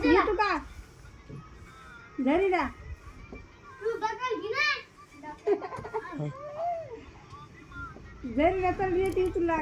येतो का घरी जा घरी जा तर येते तुला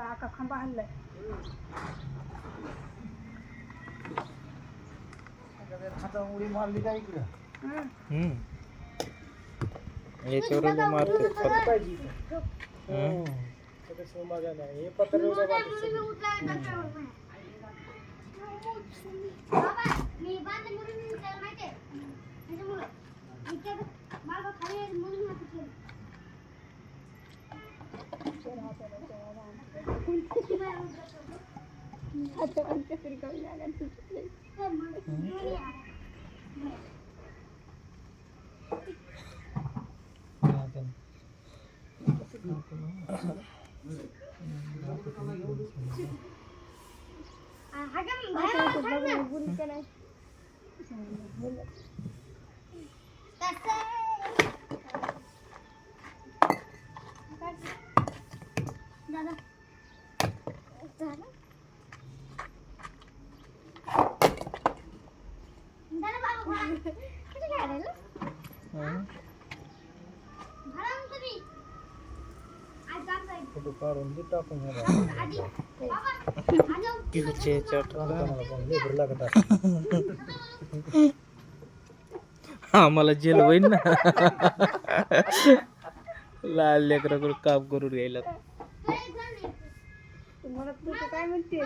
आका खांबा हल्लाय उडी मारली का इकडं याच्यावर मारतात पाहिजे मजा नाही हे पत्र काढून टाकून आम्हाला जेल होईल ना लाल लेकराकडून काम करून घ्यायला तुम्हाला तुझं काय म्हणते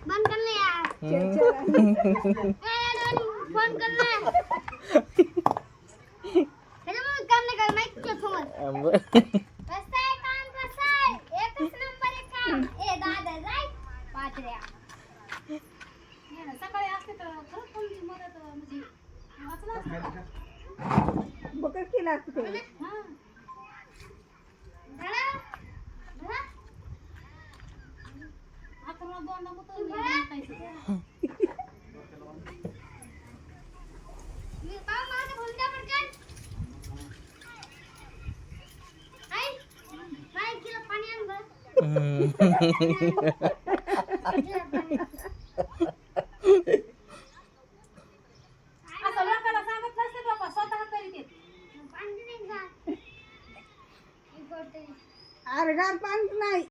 बंद कर यार फोन करना काम नाही कर माहिती तुझ्या समोर कसं आहे काम कसं आहे एकच नंबर आहे काम ए दादा जाय पात्र्या सकाळी असते तर खरंच कोणती मदत म्हणजे वाचला बकर केला असतं ते हां आता दोनदा मत अरे गार पाणी नाही